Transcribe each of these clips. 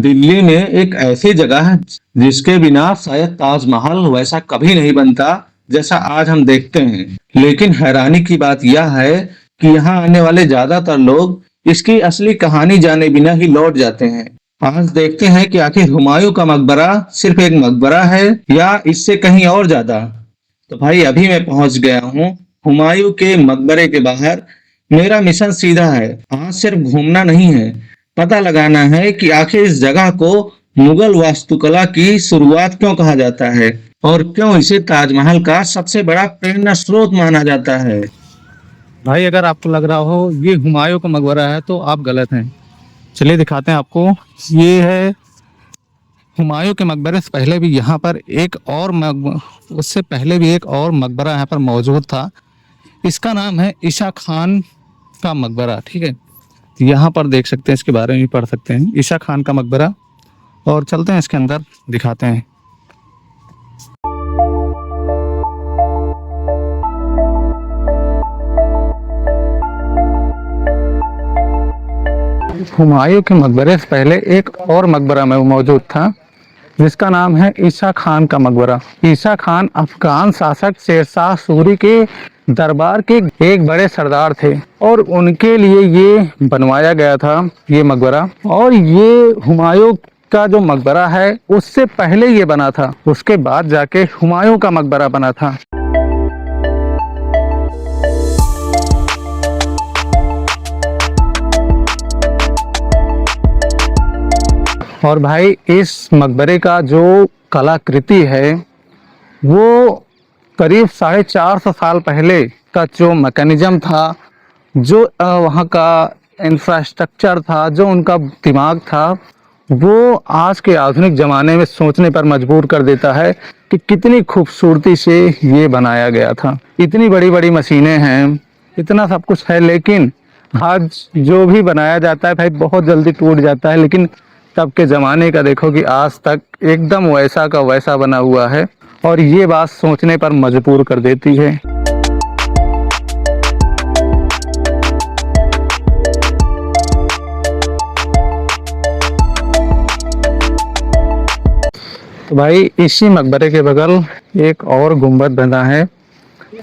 दिल्ली में एक ऐसी जगह है जिसके बिना शायद ताजमहल वैसा कभी नहीं बनता जैसा आज हम देखते हैं। लेकिन हैरानी की बात यह है कि यहाँ आने वाले ज्यादातर लोग इसकी असली कहानी जाने बिना ही लौट जाते हैं। आज देखते हैं कि आखिर हुमायूं का मकबरा सिर्फ एक मकबरा है या इससे कहीं और ज्यादा। तो भाई अभी मैं पहुंच गया हूँ हुमायूं के मकबरे के बाहर। मेरा मिशन सीधा है, आज सिर्फ घूमना नहीं है, पता लगाना है कि आखिर इस जगह को मुगल वास्तुकला की शुरुआत क्यों कहा जाता है और क्यों इसे ताजमहल का सबसे बड़ा प्रेरणा स्रोत माना जाता है। भाई अगर आपको लग रहा हो ये हुमायूं का मकबरा है तो आप गलत हैं। चलिए दिखाते हैं आपको। ये है हुमायूं के मकबरे से पहले भी यहाँ पर उससे पहले भी एक और मकबरा यहाँ पर मौजूद था। इसका नाम है ईशा खान का मकबरा। ठीक है, यहाँ पर देख सकते हैं, इसके बारे में भी पढ़ सकते हैं, ईशा खान का मकबरा। और चलते हैं इसके अंदर, दिखाते हैं। हुमायूं के मकबरे से पहले एक और मकबरा में मौजूद था जिसका नाम है ईशा खान का मकबरा। ईशा खान अफगान शासक शेरशाह सूरी के दरबार के एक बड़े सरदार थे और उनके लिए ये बनवाया गया था ये मकबरा। और ये हुमायूं का जो मकबरा है उससे पहले ये बना था, उसके बाद जाके हुमायूं का मकबरा बना था। और भाई इस मकबरे का जो कलाकृति है वो करीब 450 साल पहले का जो मैकेनिज्म था, जो वहाँ का इंफ्रास्ट्रक्चर था, जो उनका दिमाग था, वो आज के आधुनिक ज़माने में सोचने पर मजबूर कर देता है कि कितनी खूबसूरती से ये बनाया गया था। इतनी बड़ी बड़ी मशीनें हैं, इतना सब कुछ है, लेकिन आज जो भी बनाया जाता है भाई बहुत जल्दी टूट जाता है। लेकिन तब के ज़माने का देखो कि आज तक एकदम वैसा का वैसा बना हुआ है और ये बात सोचने पर मजबूर कर देती है। तो भाई इसी मकबरे के बगल एक और गुंबद बना है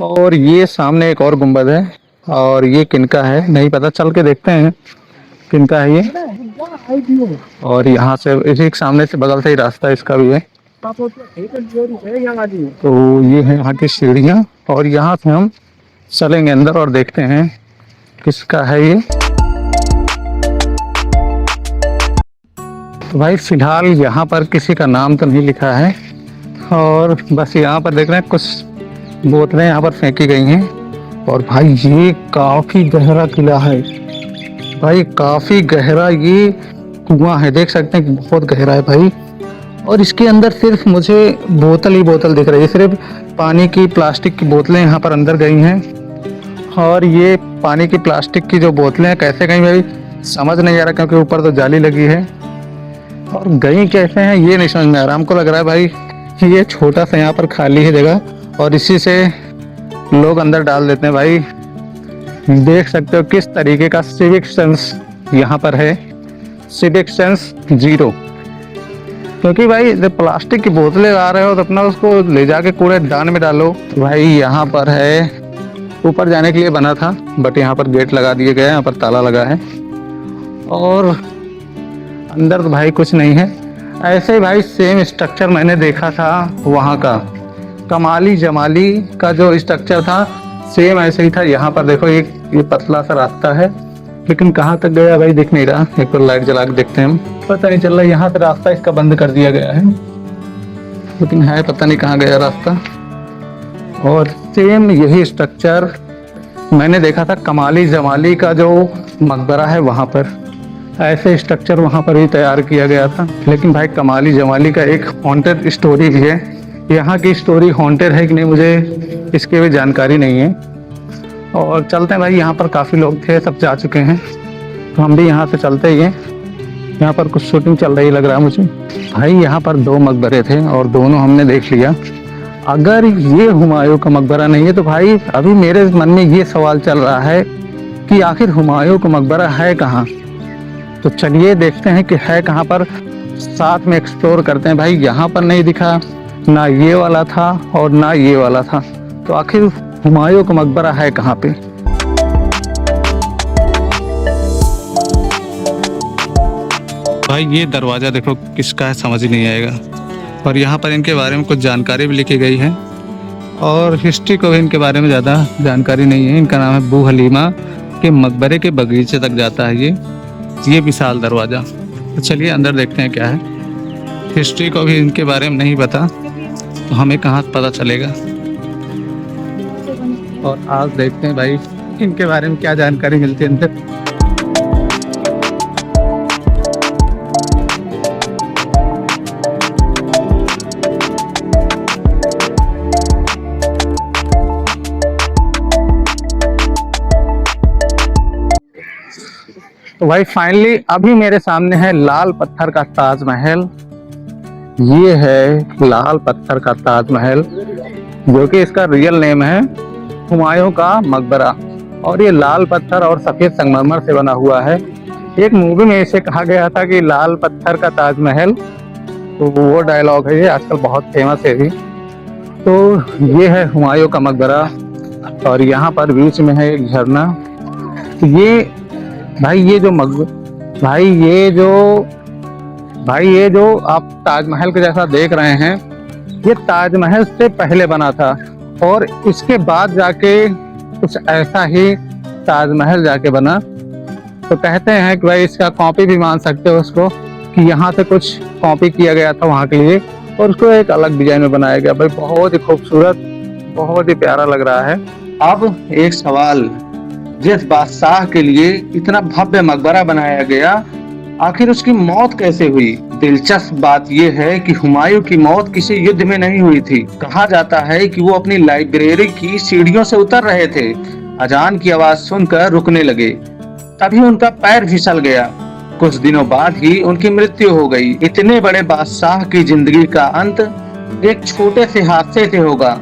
और ये सामने एक और गुंबद है और ये किनका है नहीं पता, चल के देखते हैं किनका है ये। और यहाँ से इसी सामने से बगल से ही रास्ता इसका भी है। तो ये है यहाँ की सीढ़ियाँ और यहाँ से हम चलेंगे अंदर और देखते हैं किसका है ये। तो भाई फिलहाल यहाँ पर किसी का नाम तो नहीं लिखा है और बस यहाँ पर देख रहे हैं कुछ बोतलें यहाँ पर फेंकी गई हैं। और भाई ये काफी गहरा किला है, भाई काफी गहरा ये कुआं है, देख सकते हैं कि बहुत गहरा है भाई। और इसके अंदर सिर्फ मुझे बोतल ही बोतल दिख रही है, सिर्फ पानी की प्लास्टिक की बोतलें यहाँ पर अंदर गई हैं। और ये पानी की प्लास्टिक की जो बोतलें हैं कैसे गई भाई समझ नहीं आ रहा, क्योंकि ऊपर तो जाली लगी है और गई कैसे हैं ये नहीं समझ में आ रहा। हमको लग रहा है भाई ये छोटा सा यहाँ पर खाली है जगह और इसी से लोग अंदर डाल देते हैं। भाई देख सकते हो किस तरीके का सिविक सेंस यहाँ पर है, सिविक सेंस जीरो। क्योंकि भाई जब प्लास्टिक की बोतलें ला रहे हो तो अपना उसको ले जाके कूड़ेदान में डालो। तो भाई यहाँ पर है, ऊपर जाने के लिए बना था बट यहाँ पर गेट लगा दिए गए, यहाँ पर ताला लगा है और अंदर तो भाई कुछ नहीं है। ऐसे ही भाई सेम स्ट्रक्चर मैंने देखा था वहाँ का कमाली जमाली का जो स्ट्रक्चर था, सेम ऐसे ही था। यहाँ पर देखो ये पतला सा रास्ता है, लेकिन कहाँ तक गया भाई दिख नहीं रहा। एक बार लाइट जला के देखते हैं हम, पता नहीं चल रहा। यहाँ से रास्ता इसका बंद कर दिया गया है, लेकिन है पता नहीं कहाँ गया रास्ता। और सेम यही स्ट्रक्चर मैंने देखा था कमाली जमाली का जो मकबरा है वहाँ पर, ऐसे स्ट्रक्चर वहाँ पर ही तैयार किया गया था। लेकिन भाई कमाली जमाली का एक हॉन्टेड स्टोरी भी है, यहाँ की स्टोरी हॉन्टेड है कि नहीं मुझे इसकी भी जानकारी नहीं है। और चलते हैं भाई, यहाँ पर काफ़ी लोग थे, सब जा चुके हैं तो हम भी यहाँ से चलते ही हैं। यहाँ पर कुछ शूटिंग चल रही लग रहा है मुझे। भाई यहाँ पर 2 मकबरे थे और दोनों हमने देख लिया। अगर ये हुमायूं का मकबरा नहीं है तो भाई अभी मेरे मन में ये सवाल चल रहा है कि आखिर हुमायूं का मकबरा है कहाँ। तो चलिए देखते हैं कि है कहाँ पर। साथ में एक्सप्लोर करते हैं। भाई यहाँ पर नहीं दिखा, ना ये वाला था और ना ये वाला था, तो आखिर हुमायूं का मकबरा है कहाँ पे? भाई ये दरवाज़ा देखो किसका है, समझ ही नहीं आएगा। और यहाँ पर इनके बारे में कुछ जानकारी भी लिखी गई है और हिस्ट्री को भी इनके बारे में ज़्यादा जानकारी नहीं है। इनका नाम है बू हलीमा के मकबरे के बगीचे तक जाता है ये विशाल दरवाज़ा। तो चलिए अंदर देखते हैं क्या है। हिस्ट्री को भी इनके बारे में नहीं पता तो हमें कहाँ पता चलेगा। और आज देखते हैं भाई इनके बारे में क्या जानकारी मिलती है अंदर। तो भाई फाइनली अभी मेरे सामने है लाल पत्थर का ताजमहल। ये है लाल पत्थर का ताजमहल, जो कि इसका रियल नेम है हुमायूं का मकबरा। और ये लाल पत्थर और सफेद संगमरमर से बना हुआ है। एक मूवी में इसे कहा गया था कि लाल पत्थर का ताजमहल, तो वो डायलॉग है, ये आजकल बहुत फेमस है भी। तो ये है हुमायूं का मकबरा और यहाँ पर बीच में है एक झरना। तो ये भाई ये जो आप ताजमहल के जैसा देख रहे हैं, ये ताजमहल से पहले बना था और इसके बाद जाके कुछ ऐसा ही ताजमहल जाके बना। तो कहते हैं कि भाई इसका कॉपी भी मान सकते हो उसको, कि यहाँ से कुछ कॉपी किया गया था वहाँ के लिए और उसको एक अलग डिजाइन में बनाया गया। भाई बहुत ही खूबसूरत, बहुत ही प्यारा लग रहा है। अब एक सवाल, जिस बादशाह के लिए इतना भव्य मकबरा बनाया गया, आखिर उसकी मौत कैसे हुई? दिलचस्प बात यह है कि हुमायूं की मौत किसी युद्ध में नहीं हुई थी। कहा जाता है कि वो अपनी लाइब्रेरी की सीढ़ियों से उतर रहे थे, अजान की आवाज सुनकर रुकने लगे, तभी उनका पैर फिसल गया। कुछ दिनों बाद ही उनकी मृत्यु हो गई। इतने बड़े बादशाह की जिंदगी का अंत एक छोटे से हादसे से होगा,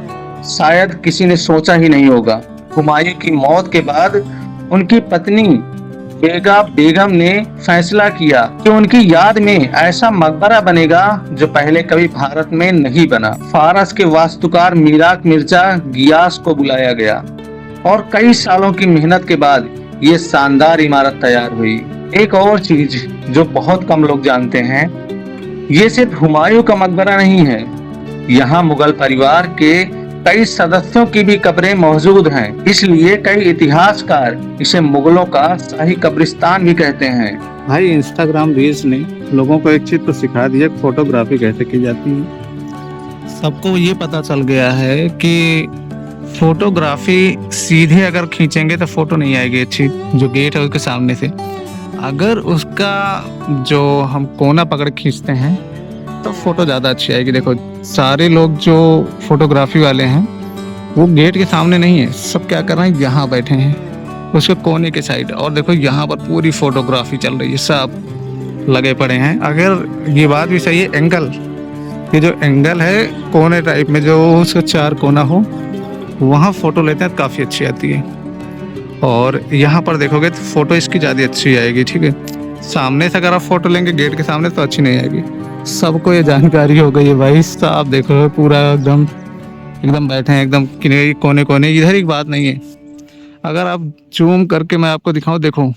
शायद किसी ने सोचा ही नहीं होगा। हुमायूं की मौत के बाद उनकी पत्नी बेगम ने फैसला किया कि उनकी याद में ऐसा मकबरा बनेगा जो पहले कभी भारत में नहीं बना। फारस के वास्तुकार मीराक मिर्जा गियास को बुलाया गया और कई सालों की मेहनत के बाद ये शानदार इमारत तैयार हुई। एक और चीज जो बहुत कम लोग जानते हैं, ये सिर्फ हुमायूं का मकबरा नहीं है, यहाँ मुगल परिवार के कई सदस्यों की भी कब्रें मौजूद हैं। इसलिए कई इतिहासकार इसे मुगलों का शाही कब्रिस्तान भी कहते हैं। भाई इंस्टाग्राम रील्स ने लोगों को एक चीज तो सिखा दी है, फोटोग्राफी कैसे की जाती है। सबको ये पता चल गया है कि फोटोग्राफी सीधे अगर खींचेंगे तो फोटो नहीं आएगी अच्छी। जो गेट है उसके सामने से अगर उसका जो हम कोना पकड़ खींचते हैं तो फोटो ज़्यादा अच्छी आएगी। देखो सारे लोग जो फोटोग्राफी वाले हैं वो गेट के सामने नहीं है, सब क्या कर रहे हैं, यहाँ बैठे हैं उसके कोने के साइड। और देखो यहाँ पर पूरी फोटोग्राफी चल रही है, सब लगे पड़े हैं। अगर ये बात भी सही है, एंगल, ये जो एंगल है कोने टाइप में जो उसका चार कोना हो, वहाँ फोटो लेते हैं तो काफ़ी अच्छी आती है। और यहाँ पर देखोगे तो फोटो इसकी ज़्यादा अच्छी आएगी। ठीक है, सामने से अगर आप फोटो लेंगे गेट के सामने तो अच्छी नहीं आएगी। सबको ये जानकारी हो गई है भाई। आप देखो पूरा एकदम बैठे हैं, एकदम कोने कोने, इधर ही बात नहीं है। अगर आप जूम करके मैं आपको दिखाऊं, देखो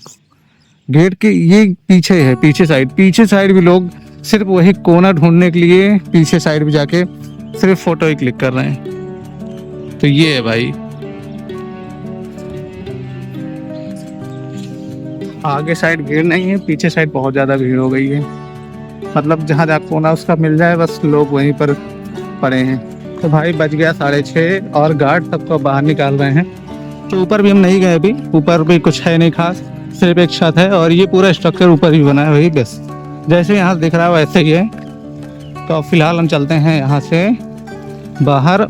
गेट के ये पीछे है, पीछे साइड भी लोग सिर्फ वही कोना ढूंढने के लिए पीछे साइड भी जाके सिर्फ फोटो ही क्लिक कर रहे हैं। तो ये है भाई। आगे साइड भीड़ नहीं है, पीछे साइड बहुत ज़्यादा भीड़ हो गई है। मतलब जहाँ जहाँ कोना उसका मिल जाए बस लोग वहीं पर पड़े हैं। तो भाई बज गया 6:30 और गार्ड सबको बाहर निकाल रहे हैं। तो ऊपर भी हम नहीं गए अभी, ऊपर भी कुछ है नहीं खास, सिर्फ एक छत है और ये पूरा स्ट्रक्चर ऊपर ही बना है वही, बस जैसे यहाँ दिख रहा है वैसे ही है। तो फिलहाल हम चलते हैं यहाँ से बाहर।